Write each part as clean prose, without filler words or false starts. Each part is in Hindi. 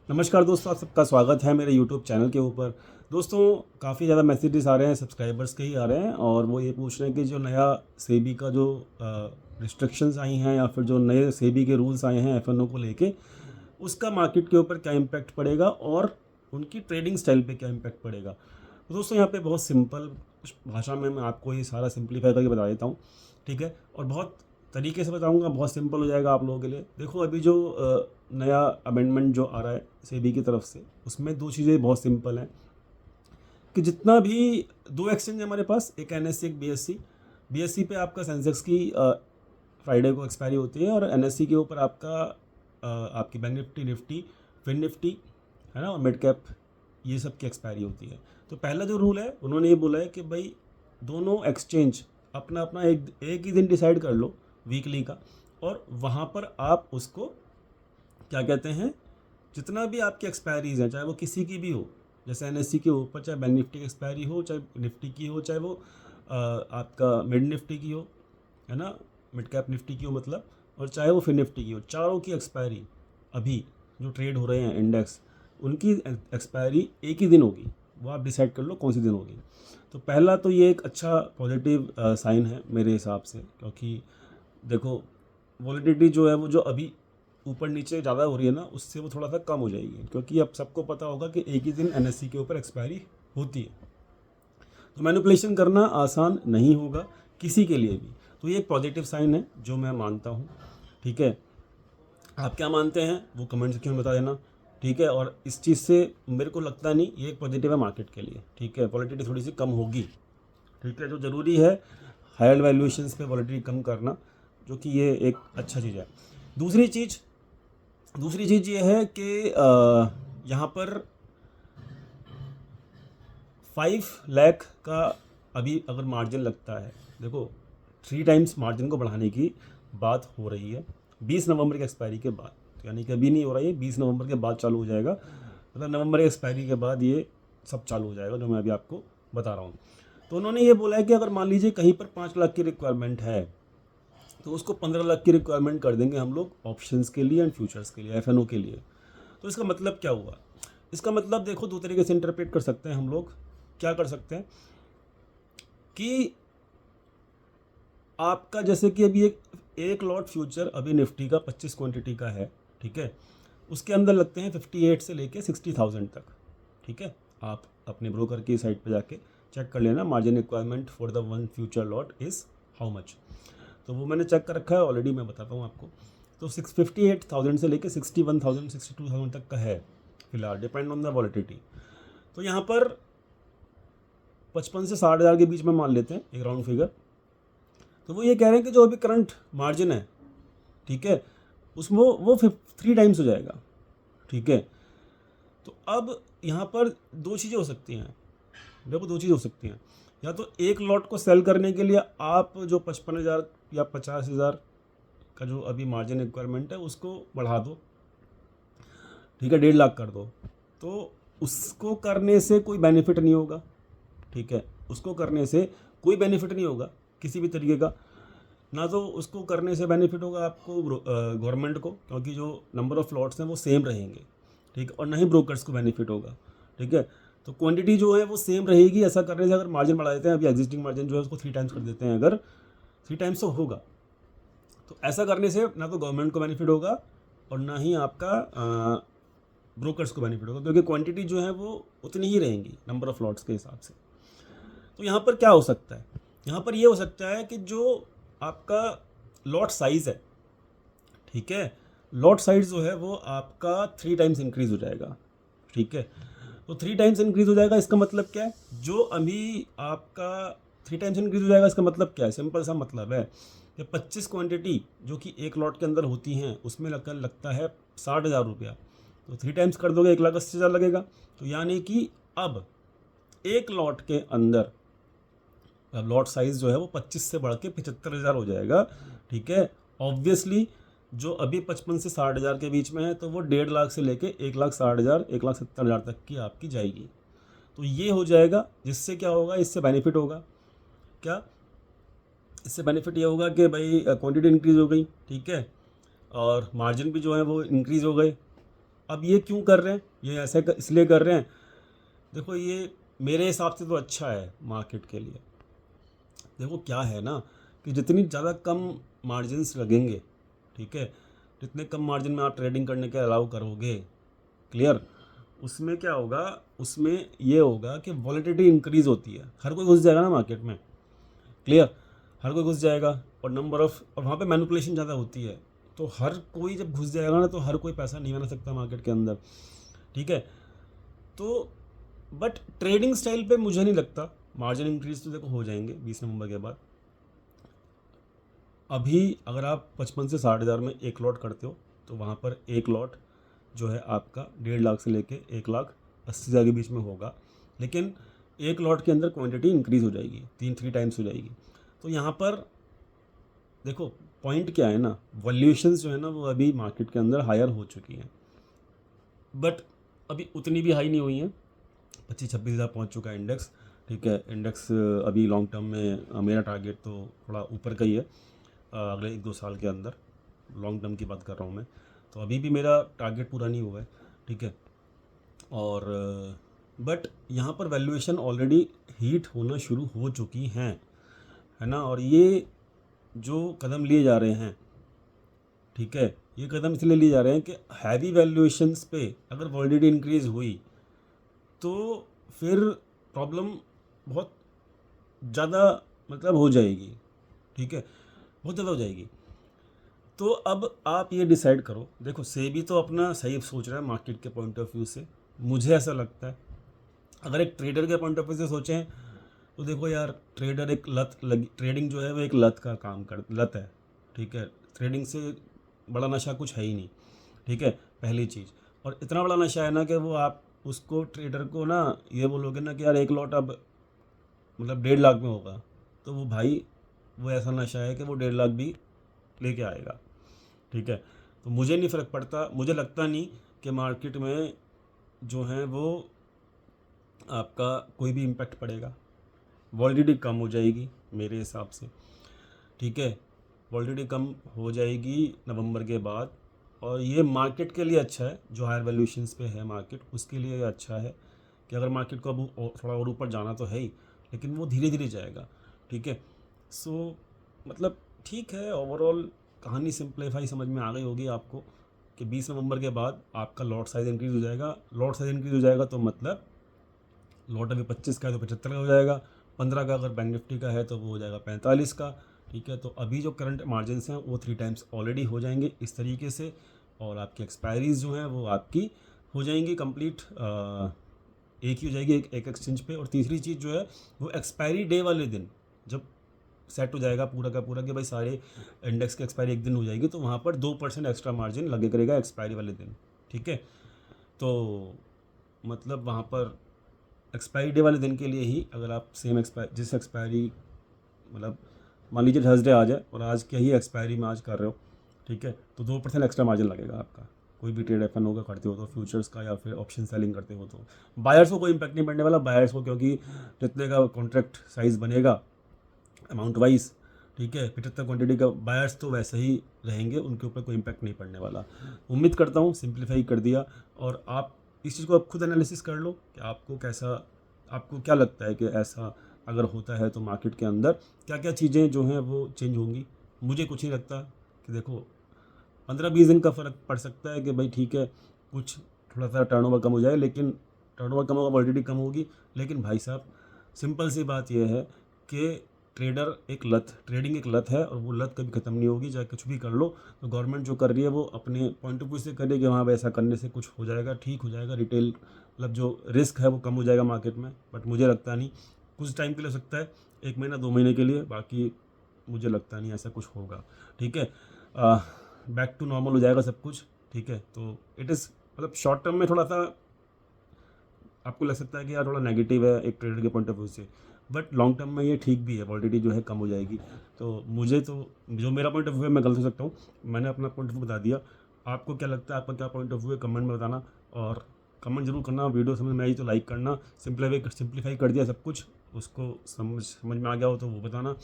नमस्कार दोस्तों, आप सबका स्वागत है मेरे यूट्यूब चैनल के ऊपर। दोस्तों, काफ़ी ज़्यादा मैसेजेस आ रहे हैं, सब्सक्राइबर्स के ही आ रहे हैं और वो ये पूछ रहे हैं कि जो नया सेबी का जो रिस्ट्रिक्शंस आई हैं या फिर जो नए सेबी के रूल्स आए हैं एफएनओ को लेके, उसका मार्केट के ऊपर क्या इम्पैक्ट पड़ेगा और उनकी ट्रेडिंग स्टाइल पे क्या इम्पैक्ट पड़ेगा। तो दोस्तों, यहाँ पे बहुत सिंपल भाषा में मैं आपको ये सारा सिंप्लीफाई करके बता देता हूँ, ठीक है। और बहुत तरीके से बताऊंगा, बहुत सिंपल हो जाएगा आप लोगों के लिए। देखो, अभी जो नया अमेंडमेंट जो आ रहा है सेबी की तरफ से, उसमें दो चीज़ें बहुत सिंपल हैं कि जितना भी दो एक्सचेंज है हमारे पास, एक एनएससी एक बीएससी। बीएससी पे आपका सेंसेक्स की फ्राइडे को एक्सपायरी होती है और एनएससी के ऊपर आपका आपकी बैंक निफ्टी, निफ्टी, फिन निफ्टी, है ना, और मिड कैप, ये सब की एक्सपायरी होती है। तो पहला जो रूल है, उन्होंने ये बोला है कि भाई दोनों एक्सचेंज अपना अपना एक ही दिन डिसाइड कर लो वीकली का, और वहाँ पर आप उसको क्या कहते हैं, जितना भी आपकी एक्सपायरीज हैं, चाहे वो किसी की भी हो, जैसे एनएससी के ऊपर चाहे बैंक निफ्टी की एक्सपायरी हो, चाहे निफ्टी की हो, चाहे वो आपका मिड निफ्टी की हो, है ना, मिड कैप निफ्टी की हो मतलब, और चाहे वो फिन निफ्टी की हो, चारों की एक्सपायरी अभी जो ट्रेड हो रहे हैं इंडेक्स, उनकी एक्सपायरी एक ही दिन होगी। वो आप डिसाइड कर लो कौन सी दिन होगी। तो पहला तो ये एक अच्छा पॉजिटिव साइन है मेरे हिसाब से, क्योंकि देखो, वॉलिडिटी जो है वो जो अभी ऊपर नीचे ज़्यादा हो रही है ना, उससे वो थोड़ा सा कम हो जाएगी, क्योंकि अब सबको पता होगा कि एक ही दिन एनएससी के ऊपर एक्सपायरी होती है। तो मैनिपुलेशन करना आसान नहीं होगा किसी के लिए भी। तो ये एक पॉजिटिव साइन है जो मैं मानता हूँ, ठीक है। आप क्या मानते हैं वो कमेंट सेक्शन में बता देना, ठीक है। और इस चीज़ से मेरे को लगता नहीं ये एक पॉजिटिव है मार्केट के लिए, ठीक है। वॉलिडिटी थोड़ी सी कम होगी, ठीक है, जो ज़रूरी है हायर वैल्यूएशंस पे वॉलिडिटी कम करना, जो कि ये एक अच्छा चीज़ है। दूसरी चीज़ दूसरी चीज़ ये है कि यहाँ पर 5 लाख का अभी अगर मार्जिन लगता है, देखो 3 टाइम्स मार्जिन को बढ़ाने की बात हो रही है 20 नवंबर की एक्सपायरी के बाद। तो यानी कि अभी नहीं हो रहा है, 20 नवंबर के बाद चालू हो जाएगा, मतलब नवंबर की एक्सपायरी के बाद ये सब चालू हो जाएगा जो मैं अभी आपको बता रहा हूँ। तो उन्होंने ये बोला है कि अगर मान लीजिए कहीं पर 5 लाख की रिक्वायरमेंट है, तो उसको 15 लाख की रिक्वायरमेंट कर देंगे हम लोग ऑप्शंस के लिए एंड फ्यूचर्स के लिए, एफएनओ के लिए। तो इसका मतलब क्या हुआ? इसका मतलब देखो, दो तरीके से इंटरप्रेट कर सकते हैं हम लोग। क्या कर सकते हैं कि आपका जैसे कि अभी एक लॉट फ्यूचर अभी निफ्टी का 25 क्वांटिटी का है, ठीक है। उसके अंदर लगते हैं 58 से लेके 60,000 तक, ठीक है। आप अपने ब्रोकर की साइट पे जाके चेक कर लेना, margin requirement for the one future lot is how much. तो वो मैंने चेक कर रखा है ऑलरेडी, मैं बताता हूँ आपको। तो 658,000 से लेके 61,000 62,000 तक का है फिलहाल, डिपेंड ऑन द वॉलिडिटी। तो यहाँ पर 55 से 60,000 के बीच में मान लेते हैं एक राउंड फिगर। तो वो ये कह रहे हैं कि जो अभी करंट मार्जिन है, ठीक है, उसमें वो 3 टाइम्स हो जाएगा, ठीक है। तो अब यहाँ पर दो चीज़ें हो सकती हैं, देखो दो चीज़ हो सकती हैं। या तो एक लॉट को सेल करने के लिए आप जो 55,000 या 50,000 का जो अभी मार्जिन रिक्वायरमेंट है उसको बढ़ा दो, ठीक है, 1.5 लाख कर दो। तो उसको करने से कोई बेनिफिट नहीं होगा, ठीक है। उसको करने से कोई बेनिफिट नहीं होगा किसी भी तरीके का। ना तो उसको करने से बेनिफिट होगा आपको गवर्नमेंट को, क्योंकि जो नंबर ऑफ़ लॉट्स हैं वो सेम रहेंगे, ठीक है। और ना ही ब्रोकर्स को बेनिफिट होगा, ठीक है। तो क्वांटिटी जो है वो सेम रहेगी। ऐसा करने से अगर मार्जिन बढ़ा देते हैं, अभी एग्जिस्टिंग मार्जिन जो है उसको 3 टाइम्स कर देते हैं, अगर 3 टाइम्स तो होगा, तो ऐसा करने से ना तो गवर्नमेंट को बेनिफिट होगा और ना ही आपका ब्रोकर्स को बेनिफिट होगा, क्योंकि क्वांटिटी जो है वो उतनी ही रहेंगी नंबर ऑफ़ लॉट्स के हिसाब से। तो यहाँ पर क्या हो सकता है? यहाँ पर ये हो सकता है कि जो आपका लॉट साइज़ है, ठीक है, लॉट साइज़ जो है वो आपका 3 टाइम्स इंक्रीज़ हो जाएगा, ठीक है। तो 3 टाइम्स इंक्रीज़ हो जाएगा, इसका मतलब क्या है? जो अभी आपका 3 टाइम्स इंक्रीज़ हो जाएगा, इसका मतलब क्या है? सिंपल सा मतलब है कि 25 क्वांटिटी जो कि एक लॉट के अंदर होती हैं, उसमें लगता है 60,000 रुपया। तो 3 टाइम्स कर दोगे 1,80,000 लगेगा। तो यानी कि अब एक लॉट के अंदर लॉट साइज़ जो है वो 25 से बढ़ के 75,000 हो जाएगा, ठीक है। ऑब्वियसली जो अभी 55 से 60,000 के बीच में है, तो वो 1.5 लाख से लेके 1,60,000 1,70,000 तक की आपकी जाएगी। तो ये हो जाएगा, जिससे क्या होगा, इससे बेनिफिट होगा क्या? इससे बेनिफिट ये होगा कि भाई क्वांटिटी इंक्रीज़ हो गई, ठीक है, और मार्जिन भी जो है वो इंक्रीज़ हो गए। अब ये क्यों कर रहे हैं, ये ऐसे इसलिए कर रहे हैं, देखो ये मेरे हिसाब से तो अच्छा है मार्केट के लिए। देखो क्या है ना कि जितनी ज़्यादा कम मार्जिन्स लगेंगे, ठीक है, जितने कम मार्जिन में आप ट्रेडिंग करने के अलाउ करोगे, क्लियर, उसमें क्या होगा, उसमें ये होगा कि वॉलेटिलिटी इंक्रीज़ होती है, हर कोई घुस जाएगा ना मार्केट में, क्लियर, हर कोई घुस जाएगा, और नंबर ऑफ़, और वहाँ पे मैनिपुलेशन ज़्यादा होती है, तो हर कोई जब घुस जाएगा ना तो हर कोई पैसा नहीं बना सकता मार्केट के अंदर, ठीक है। तो बट ट्रेडिंग स्टाइल पे मुझे नहीं लगता मार्जिन इंक्रीज तो देखो हो जाएंगे 20 नवंबर के बाद। अभी अगर आप 55 से 60 हज़ार में एक लॉट करते हो तो वहाँ पर एक लॉट जो है आपका 1.5 लाख से लेके 1,80,000 के बीच में होगा, लेकिन एक लॉट के अंदर क्वांटिटी इंक्रीज़ हो जाएगी, 3 टाइम्स हो जाएगी। तो यहाँ पर देखो पॉइंट क्या है ना, वैल्यूएशंस जो है ना वो अभी मार्केट के अंदर हायर हो चुकी हैं, बट अभी उतनी भी हाई नहीं हुई हैं, 25-26 हज़ार पहुँच चुका है इंडेक्स, ठीक है। इंडेक्स अभी लॉन्ग टर्म में मेरा टारगेट तो थोड़ा ऊपर का ही है, अगले 1-2 साल के अंदर, लॉन्ग टर्म की बात कर रहा हूँ मैं, तो अभी भी मेरा टारगेट पूरा नहीं हुआ है, ठीक है। और बट यहाँ पर वैल्यूएशन ऑलरेडी हीट होना शुरू हो चुकी हैं, है ना, और ये जो कदम लिए जा रहे हैं, ठीक है, ये कदम इसलिए लिए जा रहे हैं कि हैवी वैल्यूएशंस पे अगर वॉलिडिटी इंक्रीज़ हुई तो फिर प्रॉब्लम बहुत ज़्यादा मतलब हो जाएगी, ठीक है, बहुत ज़्यादा हो जाएगी। तो अब आप ये डिसाइड करो, देखो सेबी तो अपना सही सोच रहा है मार्केट के पॉइंट ऑफ व्यू से, मुझे ऐसा लगता है। अगर एक ट्रेडर के पॉइंट ऑफ व्यू से सोचें तो देखो यार, ट्रेडर एक लत लगी, ट्रेडिंग जो है वो एक लत का काम कर लत है, ठीक है, ट्रेडिंग से बड़ा नशा कुछ है ही नहीं, ठीक है, पहली चीज़। और इतना बड़ा नशा है ना कि वो आप उसको ट्रेडर को ना ये बोलोगे ना कि यार एक लॉट अब मतलब 1.5 लाख में होगा, तो वो भाई वो ऐसा नशा है कि वो 1.5 लाख भी लेके आएगा, ठीक है। तो मुझे नहीं फ़र्क पड़ता, मुझे लगता नहीं कि मार्केट में जो है वो आपका कोई भी इम्पैक्ट पड़ेगा, वॉलिडिटी कम हो जाएगी मेरे हिसाब से, ठीक है, वॉलिडिटी कम हो जाएगी नवंबर के बाद, और ये मार्केट के लिए अच्छा है, जो हायर वैल्यूएशंस पे है मार्केट उसके लिए अच्छा है कि अगर मार्केट को अब थोड़ा और ऊपर जाना तो है ही, लेकिन वो धीरे धीरे जाएगा, ठीक है। सो मतलब ठीक है, ओवरऑल कहानी सिंप्लीफाई समझ में आ गई होगी आपको कि 20 नवंबर के बाद आपका लॉट साइज़ इंक्रीज़ हो जाएगा। लॉट साइज़ इंक्रीज़ हो जाएगा तो मतलब लॉट अभी 25 का है तो 75 का हो जाएगा, 15 का अगर बैंक निफ्टी का है तो वो हो जाएगा 45 का, ठीक है। तो अभी जो करंट मार्जिन्स हैं वो 3 टाइम्स ऑलरेडी हो जाएंगे इस तरीके से, और आपकी एक्सपायरीज जो हैं वो आपकी हो जाएंगी कंप्लीट, एक ही हो जाएगी एक एक्सचेंज पे। और तीसरी चीज़ जो है वो एक्सपायरी डे वाले दिन जब सेट हो जाएगा पूरा का पूरा कि भाई सारे इंडेक्स की एक्सपायरी एक दिन हो जाएगी, तो वहाँ पर 2% एक्स्ट्रा मार्जिन लगे करेगा एक्सपायरी वाले दिन, ठीक है। तो मतलब वहाँ पर एक्सपायरी डे वाले दिन के लिए ही अगर आप सेम जिस एक्सपायरी मतलब मान लीजिए थर्सडे आ जाए और आज क्या ही एक्सपायरी में आज कर रहे हो, ठीक है, तो 2% एक्स्ट्रा मार्जिन लगेगा आपका, कोई भी ट्रेड एफएन होगा करते हो तो फ्यूचर्स का या फिर ऑप्शन सेलिंग करते हो तो। बायर्स को कोई इम्पैक्ट नहीं पड़ने वाला, बायर्स को क्योंकि जितने का कॉन्ट्रैक्ट साइज़ बनेगा अमाउंट वाइज, ठीक है, 75 क्वांटिटी का बायर्स तो वैसे ही रहेंगे, उनके ऊपर कोई इम्पैक्ट नहीं पड़ने वाला। उम्मीद करता हूँ सिंप्लीफाई कर दिया, और आप इस चीज़ को आप खुद एनालिसिस कर लो कि आपको कैसा, आपको क्या लगता है कि ऐसा अगर होता है तो मार्केट के अंदर क्या क्या चीज़ें जो हैं वो चेंज होंगी। मुझे कुछ नहीं लगता कि देखो 15-20 दिन का फ़र्क पड़ सकता है कि भाई ठीक है कुछ थोड़ा सा टर्नओवर कम हो जाए, लेकिन टर्नओवर कम होगा, वॉलिडिटी कम होगी, लेकिन भाई साहब सिंपल सी बात यह है कि ट्रेडिंग एक लत है, और वो लत कभी ख़त्म नहीं होगी, चाहे कुछ भी कर लो। तो गवर्नमेंट जो कर रही है वो अपने पॉइंट ऑफ व्यू से कर रही है कि हाँ वैसा करने से कुछ हो जाएगा, ठीक हो जाएगा, रिटेल मतलब जो रिस्क है वो कम हो जाएगा मार्केट में, बट मुझे लगता नहीं, कुछ टाइम के लिए हो सकता है, 1 महीना 2 महीने के लिए, बाकी मुझे लगता नहीं ऐसा कुछ होगा, ठीक है। बैक टू नॉर्मल हो जाएगा सब कुछ, ठीक है। तो इट इज़ मतलब शॉर्ट टर्म में थोड़ा सा आपको लग सकता है कि यार थोड़ा नेगेटिव है एक ट्रेडर के पॉइंट ऑफ व्यू से, बट लॉन्ग टर्म में ये ठीक भी है, वॉलिडिटी जो है कम हो जाएगी। तो मुझे तो जो मेरा पॉइंट ऑफ व्यू है, मैं गलत हो सकता हूँ, मैंने अपना पॉइंट ऑफ व्यू बता दिया। आपको क्या लगता है, आपका क्या पॉइंट ऑफ व्यू है, कमेंट में बताना, और कमेंट जरूर करना। वीडियो समझ में आई तो लाइक करना, सिंप्लीफाई कर दिया सब कुछ, उसको समझ में आ गया हो तो वो बताना,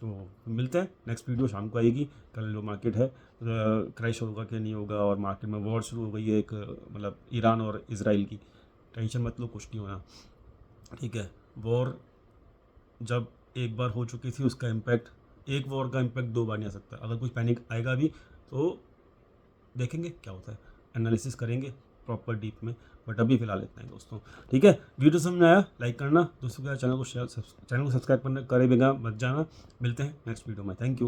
तो मिलते हैं, नेक्स्ट वीडियो शाम को आएगी। कल जो मार्केट है क्रैश होगा कि नहीं होगा, और मार्केट में वॉर शुरू हो गई है एक, मतलब ईरान और इजराइल की। टेंशन मत लो, कुछ नहीं होना, ठीक है। वॉर जब एक बार हो चुकी थी, उसका इम्पैक्ट, एक वॉर का इम्पैक्ट 2 बार नहीं आ सकता। अगर कुछ पैनिक आएगा भी तो देखेंगे क्या होता है, एनालिसिस करेंगे प्रॉपर डीप में, बट अभी फिलहाल इतना ही दोस्तों, ठीक है। वीडियो समझ में आया, लाइक करना, दोस्तों के साथ चैनल को सब्सक्राइब करना, करे बिना मत जाना। मिलते हैं नेक्स्ट वीडियो में, थैंक यू।